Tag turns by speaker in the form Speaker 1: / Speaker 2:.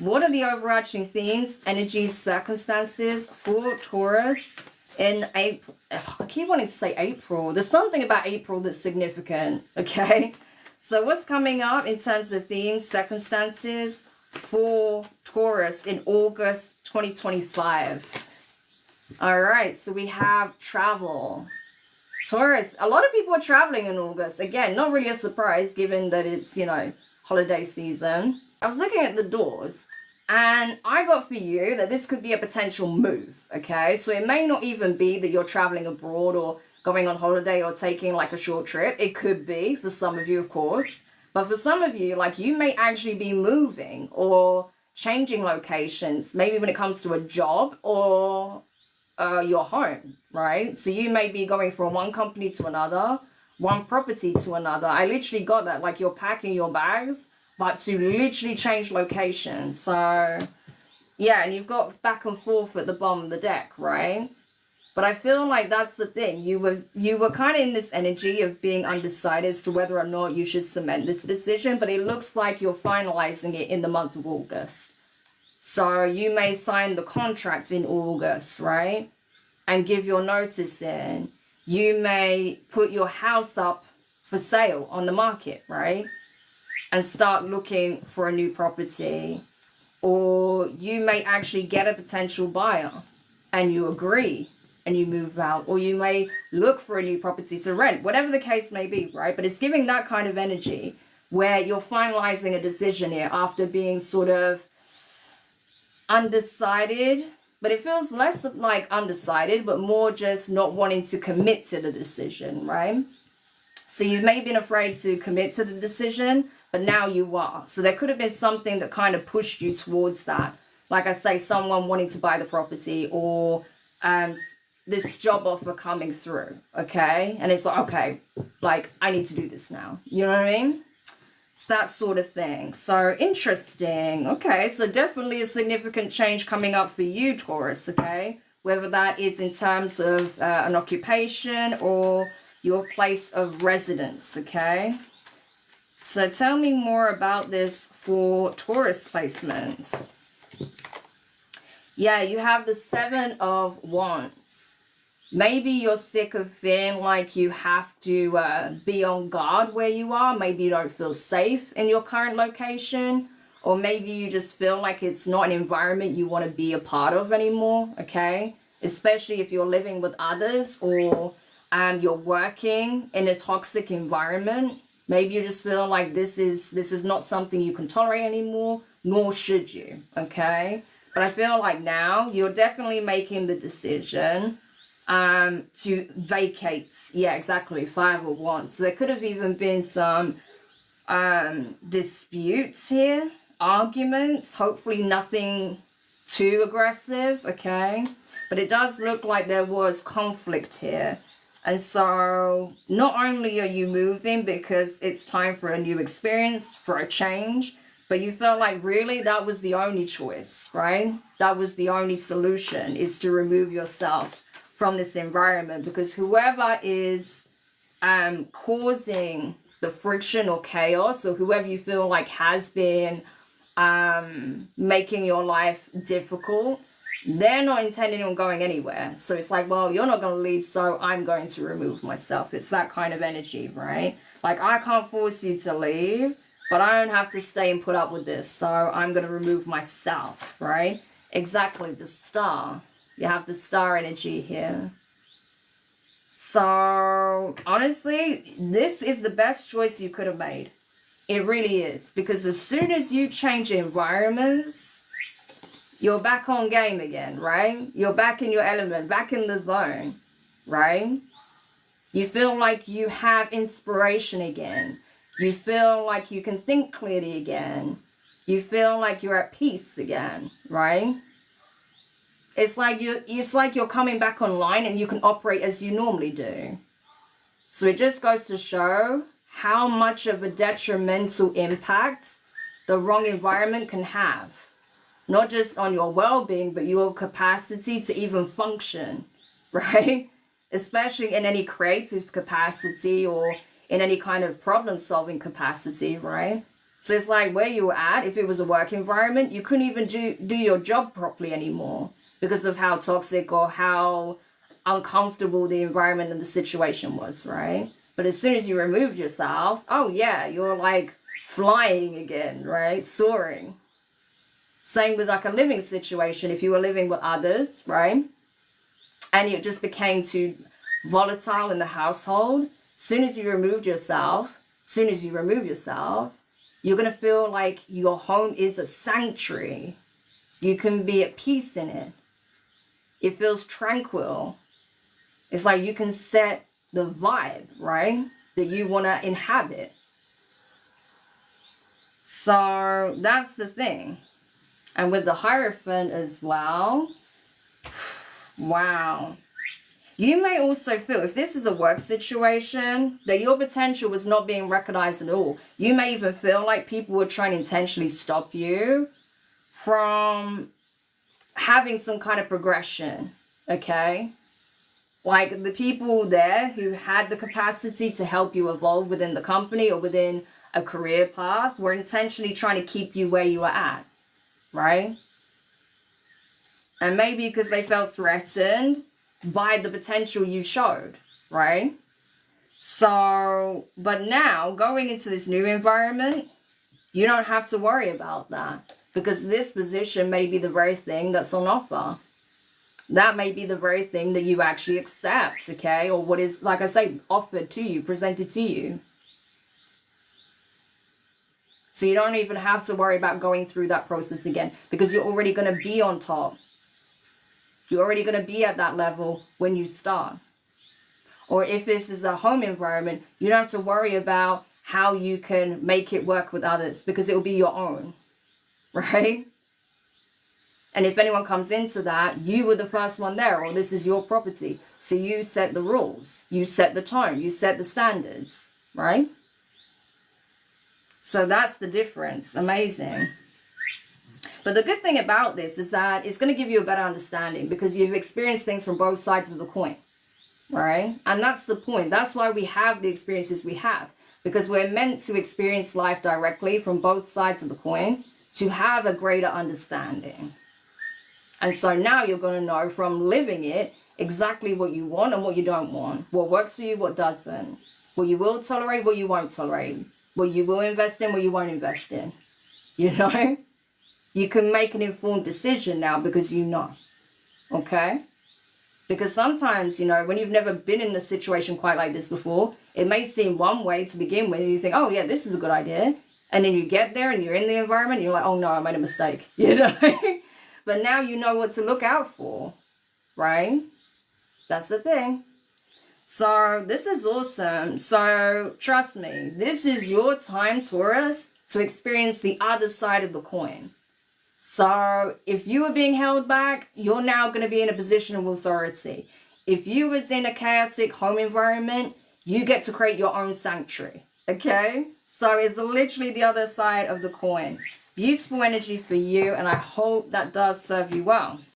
Speaker 1: what are the overarching themes, energies, circumstances for Taurus in April? Ugh, I keep wanting to say April. There's something about April that's significant, okay? So what's coming up in terms of themes, circumstances for Taurus in August 2025? All right, so we have travel. Taurus, a lot of people are traveling in August. Again, not really a surprise given that it's, you know, holiday season. I was looking at the doors and I got for you that this could be a potential move, okay? So it may not even be that you're traveling abroad or going on holiday or taking like a short trip. It could be for some of you, of course. But for some of you, like you may actually be moving or changing locations, maybe when it comes to a job or your home, right? So you may be going from one company to another, one property to another. I literally got that, like you're packing your bags, but to literally change locations. So yeah, and you've got back and forth at the bottom of the deck, right? But I feel like that's the thing. You were kind of in this energy of being undecided as to whether or not you should cement this decision, but it looks like you're finalizing it in the month of August. So you may sign the contract in August, right? And give your notice in. You may put your house up for sale on the market, right? And start looking for a new property. Or you may actually get a potential buyer and you agree and you move out. Or you may look for a new property to rent, whatever the case may be, right? But it's giving that kind of energy where you're finalizing a decision here after being sort of undecided. But it feels less like undecided, but more just not wanting to commit to the decision, right? So you've maybe been afraid to commit to the decision, but now you are. So there could have been something that kind of pushed you towards that. Like I say, someone wanting to buy the property or this job offer coming through, okay? And it's like, okay, like I need to do this now. You know what I mean? It's that sort of thing. So interesting. Okay, so definitely a significant change coming up for you, Taurus, okay? Whether that is in terms of an occupation or your place of residence, okay? So tell me more about this for Taurus placements. Yeah, you have the Seven of Wands. Maybe you're sick of feeling like you have to be on guard where you are. Maybe you don't feel safe in your current location. Or maybe you just feel like it's not an environment you want to be a part of anymore, okay? Especially if you're living with others or you're working in a toxic environment. Maybe you just feel like this is not something you can tolerate anymore, nor should you, okay? But I feel like now you're definitely making the decision to vacate. Yeah, exactly. Five of Wands. So there could have even been some disputes here, arguments, hopefully nothing too aggressive, okay? But it does look like there was conflict here. And so not only are you moving because it's time for a new experience, for a change, but you felt like really that was the only choice, right? That was the only solution, is to remove yourself from this environment, because whoever is causing the friction or chaos, or whoever you feel like has been making your life difficult, they're not intending on going anywhere. So it's like, well, you're not going to leave, so I'm going to remove myself. It's that kind of energy, right? Like, I can't force you to leave, but I don't have to stay and put up with this, so I'm going to remove myself, right? Exactly, the Star. You have the Star energy here. So, honestly, this is the best choice you could have made. It really is. Because as soon as you change environments, you're back on game again, right? You're back in your element, back in the zone, right? You feel like you have inspiration again. You feel like you can think clearly again. You feel like you're at peace again, right? It's like you're coming back online and you can operate as you normally do. So it just goes to show how much of a detrimental impact the wrong environment can have. Not just on your well-being, but your capacity to even function, right? Especially in any creative capacity or in any kind of problem-solving capacity, right? So it's like where you were at, if it was a work environment, you couldn't even do your job properly anymore because of how toxic or how uncomfortable the environment and the situation was, right? But as soon as you removed yourself, oh yeah, you're like flying again, right? Soaring. Same with like a living situation. If you were living with others, right? And it just became too volatile in the household, soon as you remove yourself, you're going to feel like your home is a sanctuary. You can be at peace in it. It feels tranquil. It's like you can set the vibe, right, that you want to inhabit. So that's the thing. And with the Hierophant as well, wow. You may also feel, if this is a work situation, that your potential was not being recognized at all. You may even feel like people were trying to intentionally stop you from having some kind of progression, okay? Like the people there who had the capacity to help you evolve within the company or within a career path were intentionally trying to keep you where you were at, right? And maybe because they felt threatened by the potential you showed, right? So, but now going into this new environment, you don't have to worry about that because this position may be the very thing that's on offer. That may be the very thing that you actually accept, okay? Or what is, like I say, offered to you, presented to you. So you don't even have to worry about going through that process again because you're already going to be on top. You're already going to be at that level when you start. Or if this is a home environment, you don't have to worry about how you can make it work with others because it will be your own, right? And if anyone comes into that, you were the first one there, or this is your property. So you set the rules, you set the tone, you set the standards, right? So that's the difference. Amazing. But the good thing about this is that it's going to give you a better understanding because you've experienced things from both sides of the coin, right? And that's the point. That's why we have the experiences we have, because we're meant to experience life directly from both sides of the coin to have a greater understanding. And so now you're going to know from living it exactly what you want and what you don't want, what works for you, what doesn't, what you will tolerate, what you won't tolerate, what you will invest in, what you won't invest in, you know? You can make an informed decision now because you know, okay? Because sometimes, you know, when you've never been in a situation quite like this before, it may seem one way to begin with. You think, oh, yeah, this is a good idea. And then you get there and you're in the environment and you're like, oh, no, I made a mistake, you know? But now you know what to look out for, right? That's the thing. So this is awesome. So trust me, this is your time, Taurus, to experience the other side of the coin. So if you were being held back, you're now going to be in a position of authority. If you was in a chaotic home environment, you get to create your own sanctuary, okay? So it's literally the other side of the coin. Beautiful energy for you, and I hope that does serve you well.